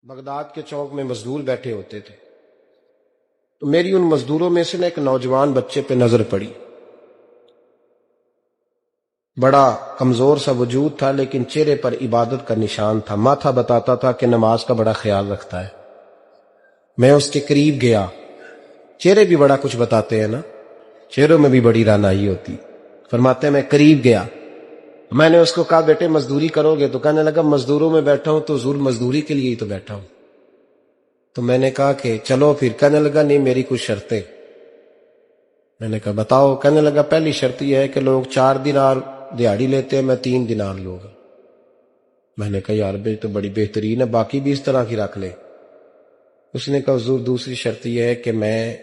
Baghdad کے چوک میں مزدور بیٹھے ہوتے تھے تو میری ان مزدوروں میں سے ایک نوجوان بچے پہ نظر پڑی. بڑا کمزور سا وجود تھا لیکن چہرے پر عبادت کا نشان تھا. ماتھا بتاتا تھا کہ نماز کا بڑا خیال رکھتا ہے. میں اس کے قریب گیا. چہرے بھی بڑا کچھ بتاتے ہیں نا, چہروں میں بھی بڑی رانائی ہوتی. فرماتے ہیں میں قریب گیا, میں نے اس کو کہا بیٹے مزدوری کرو گے؟ تو کہنے لگا مزدوروں میں بیٹھا ہوں تو حضور مزدوری کے لیے ہی تو بیٹھا ہوں. تو میں نے کہا کہ چلو پھر. کہنے لگا نہیں میری کچھ شرطیں. میں نے کہا بتاؤ. کہنے لگا پہلی شرط یہ ہے کہ لوگ 4 دینار دیہاڑی لیتے ہیں, میں 3 دینار لوں گا. میں نے کہا یار بھائی تو بڑی بہترین ہے, باقی بھی اس طرح کی رکھ لے. اس نے کہا حضور دوسری شرط یہ ہے کہ میں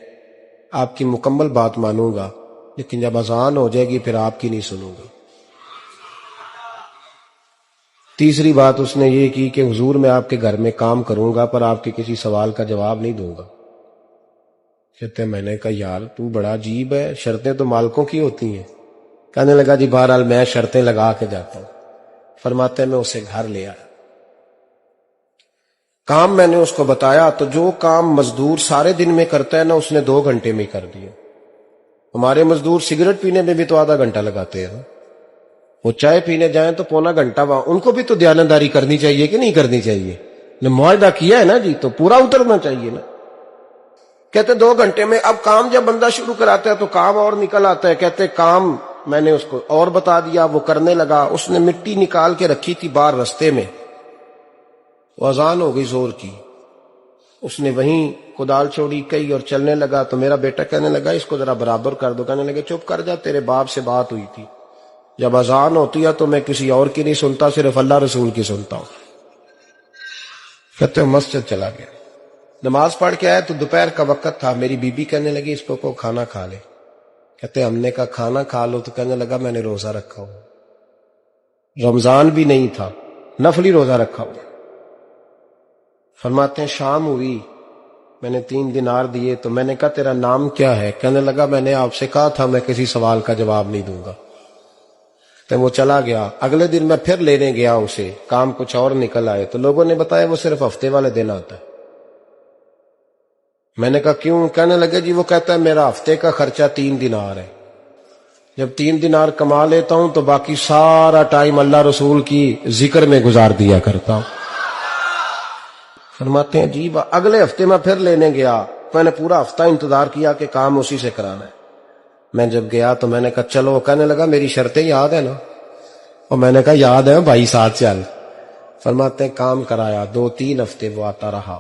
آپ کی مکمل بات مانوں گا لیکن جب اذان ہو جائے گی پھر آپ کی نہیں سنوں گا. تیسری بات اس نے یہ کی کہ حضور میں آپ کے گھر میں کام کروں گا پر آپ کے کسی سوال کا جواب نہیں دوں گا. کہتے ہیں میں نے کہا یار تو بڑا عجیب ہے, شرطیں تو مالکوں کی ہوتی ہیں. کہنے لگا جی بہرحال میں شرطیں لگا کے جاتا ہوں. فرماتے ہیں میں اسے گھر لے آیا. کام میں نے اس کو بتایا تو جو کام مزدور سارے دن میں کرتا ہے نا اس نے 2 گھنٹے میں کر دیا. ہمارے مزدور سگریٹ پینے میں بھی تو آدھا گھنٹہ لگاتے ہیں, وہ چائے پینے جائیں تو پونا گھنٹہ. ان کو بھی تو دیانتداری کرنی چاہیے کہ نہیں کرنی چاہیے؟ نے معاہدہ کیا ہے نا جی تو پورا اترنا چاہیے نا. کہتے 2 گھنٹے میں. اب کام جب بندہ شروع کراتا ہے تو کام اور نکل آتا ہے. کہتے کام میں نے اس کو اور بتا دیا, وہ کرنے لگا. اس نے مٹی نکال کے رکھی تھی باہر رستے میں, وہ اذان ہو گئی زور کی. اس نے وہیں کدال چھوڑی کئی اور چلنے لگا. تو میرا بیٹا کہنے لگا اس کو ذرا برابر کر دو. کہنے لگے چپ کر جا, تیرے باپ سے بات ہوئی تھی, جب اذان ہوتی ہے تو میں کسی اور کی نہیں سنتا, صرف اللہ رسول کی سنتا ہوں. کہتے ہیں مسجد چلا گیا, نماز پڑھ کے آیا تو دوپہر کا وقت تھا. میری بی بی کہنے لگی اس کو کھانا کھا لے. کہتے ہم نے کہا کھانا کھا لو. تو کہنے لگا میں نے روزہ رکھا ہوں. رمضان بھی نہیں تھا, نفلی روزہ رکھا ہوں. فرماتے ہیں شام ہوئی, میں نے 3 دینار دیے. تو میں نے کہا تیرا نام کیا ہے؟ کہنے لگا میں نے آپ سے کہا تھا میں کسی سوال کا جواب نہیں دوں گا. تو وہ چلا گیا. اگلے دن میں پھر لینے گیا اسے, کام کچھ اور نکل آئے. تو لوگوں نے بتایا وہ صرف ہفتے والے دن آتا ہے. میں نے کہا کیوں؟ کہنے لگے جی وہ کہتا ہے میرا ہفتے کا خرچہ 3 دینار ہے, جب 3 دینار کما لیتا ہوں تو باقی سارا ٹائم اللہ رسول کی ذکر میں گزار دیا کرتا ہوں. فرماتے ہیں عجیب. اگلے ہفتے میں پھر لینے گیا. میں نے پورا ہفتہ انتظار کیا کہ کام اسی سے کرانا ہے. میں جب گیا تو میں نے کہا چلو. کہنے لگا میری شرطیں یاد ہے نا؟ اور میں نے کہا یاد ہے بھائی ساتھ چل. فرماتے ہیں کام کرایا. 2-3 ہفتے وہ آتا رہا.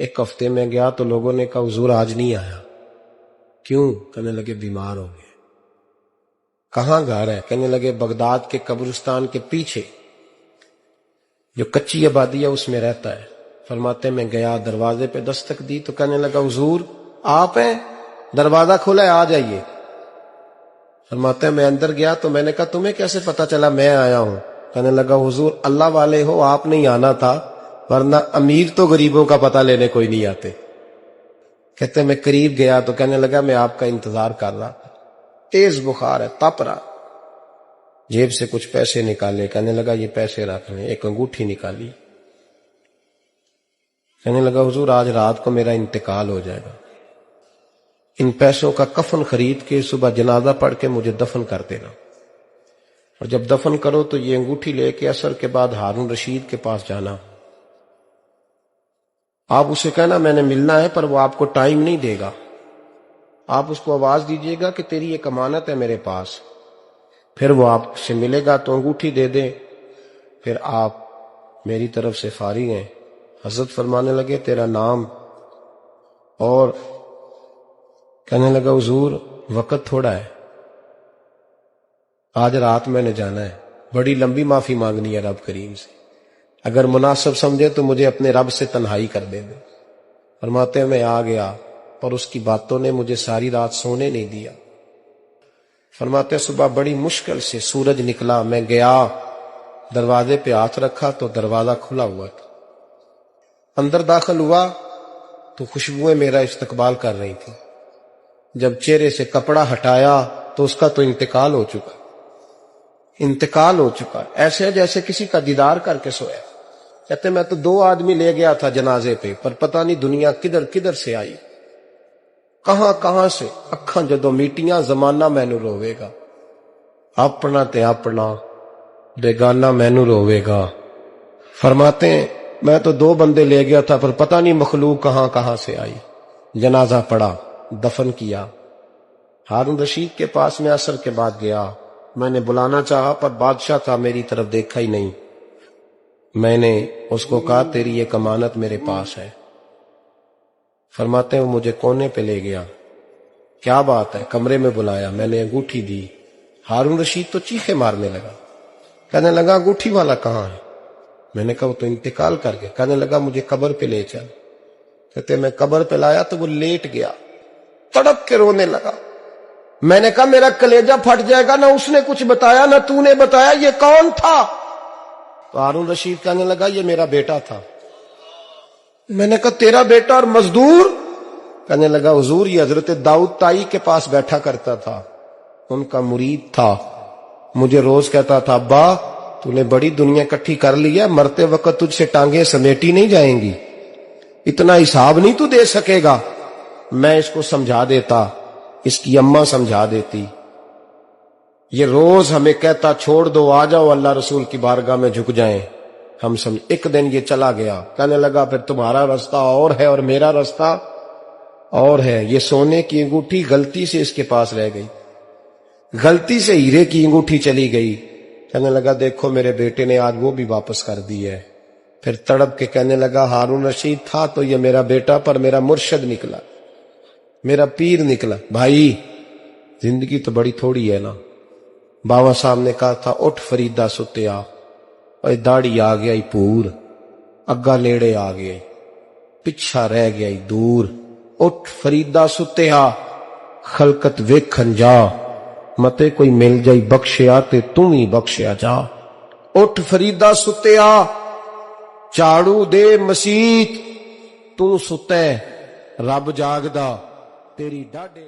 ایک ہفتے میں گیا تو لوگوں نے کہا حضور آج نہیں آیا. کیوں؟ کہنے لگے بیمار ہو گئے. کہاں گھر ہے؟ کہنے لگے بغداد کے قبرستان کے پیچھے جو کچی آبادی ہے اس میں رہتا ہے. فرماتے میں گیا, دروازے پہ دستک دی تو کہنے لگا حضور آپ ہیں؟ دروازہ کھلا ہے, آ جائیے. فرماتے ہیں میں اندر گیا تو میں نے کہا تمہیں کیسے پتا چلا میں آیا ہوں؟ کہنے لگا حضور اللہ والے ہو, آپ نہیں آنا تھا, ورنہ امیر تو غریبوں کا پتہ لینے کوئی نہیں آتے. کہتے میں قریب گیا تو کہنے لگا میں آپ کا انتظار کر رہا تھا, تیز بخار ہے, تپ رہا. جیب سے کچھ پیسے نکالے. کہنے لگا یہ پیسے رکھ لیں. ایک انگوٹھی نکالی. کہنے لگا حضور آج رات کو میرا انتقال ہو جائے گا, ان پیسوں کا کفن خرید کے صبح جنازہ پڑھ کے مجھے دفن کر دینا, اور جب دفن کرو تو یہ انگوٹھی لے کے عصر کے بعد ہارون رشید کے پاس جانا. آپ اسے کہنا میں نے ملنا ہے پر وہ آپ کو ٹائم نہیں دے گا. آپ اس کو آواز دیجئے گا کہ تیری ایک امانت ہے میرے پاس. پھر وہ آپ سے ملے گا تو انگوٹھی دے دیں, پھر آپ میری طرف سے فارغ ہیں. حضرت فرمانے لگے تیرا نام؟ اور کہنے لگا حضور وقت تھوڑا ہے, آج رات میں نے جانا ہے, بڑی لمبی معافی مانگنی ہے رب کریم سے, اگر مناسب سمجھے تو مجھے اپنے رب سے تنہائی کر دے دے. فرماتے ہیں میں آ گیا پر اس کی باتوں نے مجھے ساری رات سونے نہیں دیا. فرماتے ہیں صبح بڑی مشکل سے سورج نکلا. میں گیا, دروازے پہ ہاتھ رکھا تو دروازہ کھلا ہوا تھا. اندر داخل ہوا تو خوشبوئیں میرا استقبال کر رہی تھی. جب چہرے سے کپڑا ہٹایا تو اس کا تو انتقال ہو چکا, انتقال ہو چکا. ایسے جیسے کسی کا دیدار کر کے سویا. کہتے میں تو 2 آدمی لے گیا تھا جنازے پہ، پر پتہ نہیں دنیا کدھر کدھر سے آئی، کہاں کہاں سے اکھاں جدوں میٹیاں زمانہ مینوں روے گا، اپنا تے اپنا بیگانہ مینوں روے گا۔ فرماتے ہیں میں تو 2 بندے لے گیا تھا، پر پتہ نہیں مخلوق کہاں کہاں سے آئی۔ جنازہ پڑا، دفن کیا۔ ہارون رشید کے پاس میں عصر کے بعد گیا، میں نے بلانا چاہا پر بادشاہ تھا، میری طرف دیکھا ہی نہیں۔ میں نے اس کو کہا تیری ایک امانت میرے پاس ہے۔ فرماتے ہیں وہ مجھے کونے پہ لے گیا، کیا بات ہے، کمرے میں بلایا، میں نے انگوٹھی دی۔ ہارون رشید تو چیخے مارنے لگا، کہنے لگا انگوٹھی والا کہاں ہے؟ میں نے کہا وہ تو انتقال کر گیا۔ کہنے لگا مجھے قبر پہ لے چل۔ کہتے میں قبر پہ لایا تو وہ لیٹ گیا، تڑپ کے رونے لگا۔ میں نے کہا میرا کلیجہ پھٹ جائے گا، نہ اس نے کچھ بتایا نہ تو نے بتایا، یہ کون تھا؟ تو ہارون رشید کہنے لگا یہ میرا بیٹا تھا۔ میں نے کہا تیرا بیٹا اور مزدور؟ کہنے لگا حضور یہ حضرت داؤد تائی کے پاس بیٹھا کرتا تھا، ان کا مرید تھا، مجھے روز کہتا تھا ابا تو نے بڑی دنیا اکٹھی کر لی ہے، مرتے وقت تجھ سے ٹانگیں سمیٹی نہیں جائیں گی، اتنا حساب نہیں تو دے سکے گا۔ میں اس کو سمجھا دیتا، اس کی اماں سمجھا دیتی۔ یہ روز ہمیں کہتا چھوڑ دو آ جاؤ اللہ رسول کی بارگاہ میں جھک جائیں، ہم سمجھ۔ ایک دن یہ چلا گیا، کہنے لگا پھر تمہارا رستہ اور ہے اور میرا رستہ اور ہے۔ یہ سونے کی انگوٹھی غلطی سے اس کے پاس رہ گئی، غلطی سے ہیرے کی انگوٹھی چلی گئی۔ کہنے لگا دیکھو میرے بیٹے نے آج وہ بھی واپس کر دی ہے۔ پھر تڑپ کے کہنے لگا ہارون رشید تھا تو یہ میرا بیٹا، پر میرا مرشد نکلا، میرا پیر نکلا۔ بھائی زندگی تو بڑی تھوڑی ہے نا۔ بابا صاحب نے کہا تھا اٹھ فریدہ ستیا، اور داڑھی آ گیا پور، اگا لیڑے آ گئے، پچھا رہ گیا دور۔ اٹھ فریدہ ستیا، خلقت ویکھن جا، متے کوئی مل جائی بخشیا تے تم ہی بخشیا جا۔ اٹھ فریدہ ستیا، جھاڑو دے مسیت، تو ستے رب جاگدا تیری ڈاڈے